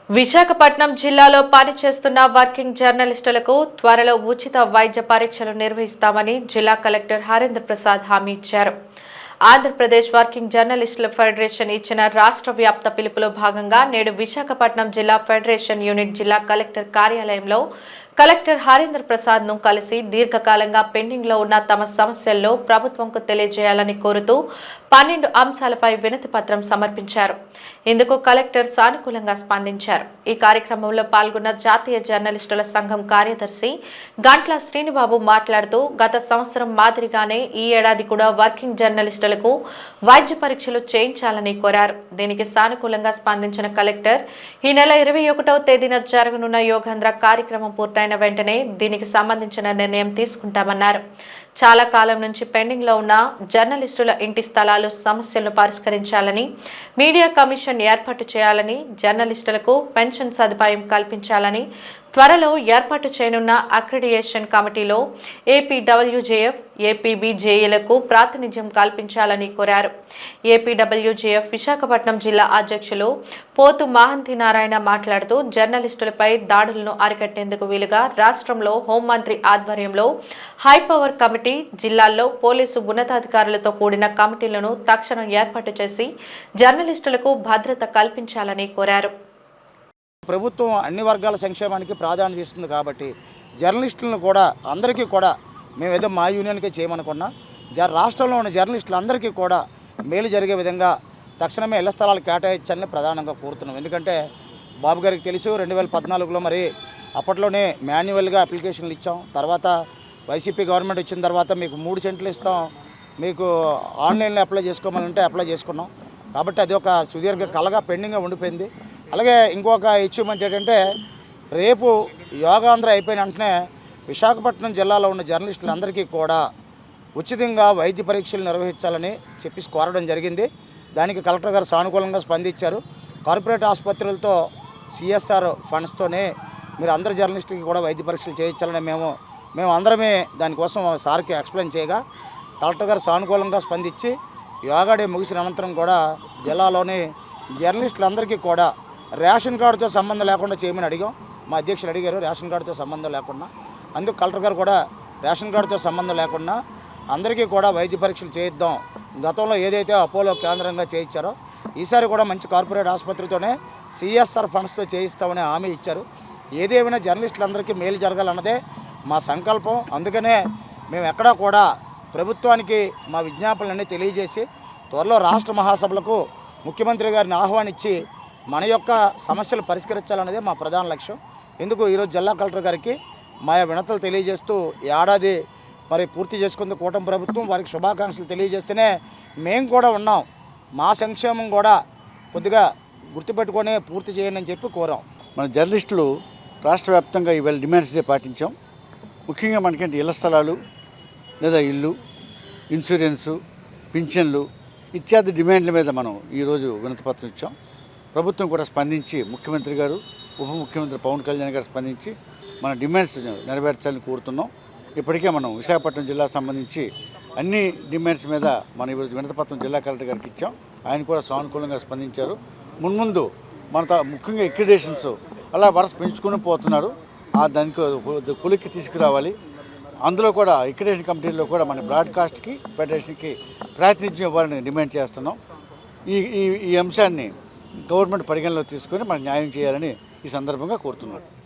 విశాఖపట్నం జిల్లాలో పనిచేస్తున్న వర్కింగ్ జర్నలిస్టులకు త్వరలో ఉచిత వైద్య పరీక్షలు నిర్వహిస్తామని జిల్లా కలెక్టర్ హరేంద్ర ప్రసాద్ హామీ ఇచ్చారు. ఆంధ్రప్రదేశ్ వర్కింగ్ జర్నలిస్టుల ఫెడరేషన్ ఇచ్చిన రాష్ట్ర వ్యాప్త పిలుపులో భాగంగా నేడు విశాఖపట్నం జిల్లా ఫెడరేషన్ యూనిట్ జిల్లా కలెక్టర్ కార్యాలయంలో కలెక్టర్ హరేంద్ర ప్రసాద్ ను కలిసి దీర్ఘకాలంగా పెండింగ్ లో ఉన్న తమ సమస్యల్లో ప్రభుత్వంకు తెలియజేయాలని కోరుతూ 12 అంశాలపై వినతి పత్రం సమర్పించారు. ఇందుకు కలెక్టర్ సానుకూలంగా స్పందించారు. ఈ కార్యక్రమంలో పాల్గొన్న జాతీయ జర్నలిస్టుల సంఘం కార్యదర్శి గంట్ల శ్రీనిబాబు మాట్లాడుతూ గత సంవత్సరం మాదిరిగానే ఈ ఏడాది కూడా వర్కింగ్ జర్నలిస్టులకు వైద్య పరీక్షలు చేయించాలని కోరారు. దీనికి సానుకూలంగా స్పందించిన కలెక్టర్ ఈ నెల 21వ తేదీన జరగనున్న యోగేంద్ర కార్యక్రమం పూర్తయిన వెంటనే దీనికి సంబంధించిన నిర్ణయం తీసుకుంటామన్నారు. చాలా కాలం నుంచి పెండింగ్ లో ఉన్న జర్నలిస్టుల ఇంటి స్థలాలు సమస్యలను పరిష్కరించాలని, మీడియా కమిషన్ ఏర్పాటు చేయాలని, జర్నలిస్టులకు పెన్షన్ సదుపాయం కల్పించాలని, త్వరలో ఏర్పాటు చేయనున్న అక్రిడియేషన్ కమిటీలో ఏపీడబ్ల్యూజేఎఫ్, ఏపీబీజేఏలకు ప్రాతినిధ్యం కల్పించాలని కోరారు. ఏపీడబ్ల్యూజేఎఫ్ విశాఖపట్నం జిల్లా అధ్యక్షులు పోతు మహంతి నారాయణ మాట్లాడుతూ జర్నలిస్టులపై దాడులను అరికట్టేందుకు వీలుగా రాష్ట్రంలో హోంమంత్రి ఆధ్వర్యంలో హైపవర్ కమిటీ, జిల్లాల్లో పోలీసు ఉన్నతాధికారులతో కూడిన కమిటీలను తక్షణం ఏర్పాటు చేసి జర్నలిస్టులకు భద్రత కల్పించాలని కోరారు. ప్రభుత్వం అన్ని వర్గాల సంక్షేమానికి ప్రాధాన్యత ఇస్తుంది కాబట్టి జర్నలిస్టులను కూడా అందరికీ కూడా మేము ఏదో మా యూనియన్కే చేయమనుకున్నా రాష్ట్రంలో ఉన్న జర్నలిస్టులందరికీ కూడా మేలు జరిగే విధంగా తక్షణమే ఇళ్ల స్థలాలు కేటాయించాలని ప్రధానంగా కోరుతున్నాం. ఎందుకంటే బాబు గారికి తెలుసు 2014లో మరి అప్పట్లోనే మాన్యువల్గా అప్లికేషన్లు ఇచ్చాం. తర్వాత వైసీపీ గవర్నమెంట్ వచ్చిన తర్వాత మీకు 3 సెంట్లు ఇస్తాం, మీకు ఆన్లైన్లో అప్లై చేసుకోవాలంటే అప్లై చేసుకున్నాం. కాబట్టి అది ఒక సుదీర్ఘ కళగా పెండింగ్గా ఉండిపోయింది. అలాగే ఇంకొక అచీవ్మెంట్ ఏంటంటే రేపు యోగాంధ్ర అయిపోయిన వెంటనే విశాఖపట్నం జిల్లాలో ఉన్న జర్నలిస్టులందరికీ కూడా ఉచితంగా వైద్య పరీక్షలు నిర్వహించాలని చెప్పి కోరడం జరిగింది. దానికి కలెక్టర్ గారు సానుకూలంగా స్పందించారు. కార్పొరేట్ ఆసుపత్రులతో సిఎస్ఆర్ ఫండ్స్తోనే మీరు అందరు జర్నలిస్టులకి కూడా వైద్య పరీక్షలు చేయించాలని మేము అందరమే దానికోసం సార్కి ఎక్స్ప్లెయిన్ చేయగా కలెక్టర్ గారు సానుకూలంగా స్పందించి యోగా డే ముగిసిన అనంతరం కూడా జిల్లాలోని జర్నలిస్టులందరికీ కూడా రేషన్ కార్డుతో సంబంధం లేకుండా చేయమని అడిగాం. మా అధ్యక్షులు అడిగారు రేషన్ కార్డుతో సంబంధం లేకుండా. అందుకు కలెక్టర్ గారు కూడా రేషన్ కార్డుతో సంబంధం లేకుండా అందరికీ కూడా వైద్య పరీక్షలు చేయిద్దాం, గతంలో ఏదైతే అపోలో కేంద్రంగా చేయించారో ఈసారి కూడా మంచి కార్పొరేట్ ఆసుపత్రితోనే సిఎస్ఆర్ ఫండ్స్తో చేయిస్తామని హామీ ఇచ్చారు. ఏదేమైనా జర్నలిస్టులందరికీ మేలు జరగాలన్నదే మా సంకల్పం. అందుకనే మేము ఎక్కడా కూడా ప్రభుత్వానికి మా విజ్ఞాపనలన్నీ తెలియజేసి త్వరలో రాష్ట్ర మహాసభలకు ముఖ్యమంత్రి గారిని ఆహ్వానించి మన యొక్క సమస్యలు పరిష్కరించాలనేదే మా ప్రధాన లక్ష్యం. ఎందుకు ఈరోజు జిల్లా కలెక్టర్ గారికి మా వినతులు తెలియజేస్తూ ఏడాది మరి పూర్తి చేసుకుంది కూటమి ప్రభుత్వం, వారికి శుభాకాంక్షలు తెలియజేస్తేనే మేము కూడా ఉన్నాం. మా సంక్షేమం కూడా కొద్దిగా గుర్తుపెట్టుకొని పూర్తి చేయండి అని చెప్పి కోరాం. మన జర్నలిస్టులు రాష్ట్ర వ్యాప్తంగా ఈవేళ డిమాండ్స్ డే పాటించాం. ముఖ్యంగా మనకేంటి ఇళ్ల స్థలాలు లేదా ఇల్లు, ఇన్సూరెన్సు, పింఛన్లు ఇత్యాది డిమాండ్ల మీద మనం ఈరోజు వినతిపత్రం ఇచ్చాం. ప్రభుత్వం కూడా స్పందించి ముఖ్యమంత్రి గారు, ఉప ముఖ్యమంత్రి పవన్ కళ్యాణ్ గారు స్పందించి మన డిమాండ్స్ నెరవేర్చాలని కోరుతున్నాం. ఇప్పటికే మనం విశాఖపట్నం జిల్లాకు సంబంధించి అన్ని డిమాండ్స్ మీద మనం ఈరోజు వినతిపత్రం జిల్లా కలెక్టర్ గారికి ఇచ్చాం. ఆయన కూడా సానుకూలంగా స్పందించారు. మున్ముందు మన ముఖ్యంగా అక్రిడియేషన్స్ అలా వరుస పెంచుకుని పోతున్నారు. దానికి కొలిక్కి తీసుకురావాలి. అందులో కూడా అక్రిడియేషన్ కమిటీలో కూడా మన బ్రాడ్కాస్ట్కి, ఫెడరేషన్కి ప్రాతినిధ్యం ఇవ్వాలని డిమాండ్ చేస్తున్నాం. ఈ అంశాన్ని గవర్నమెంట్ పరిగణలో తీసుకొని మనకు న్యాయం చేయాలని ఈ సందర్భంగా కోరుతున్నాడు.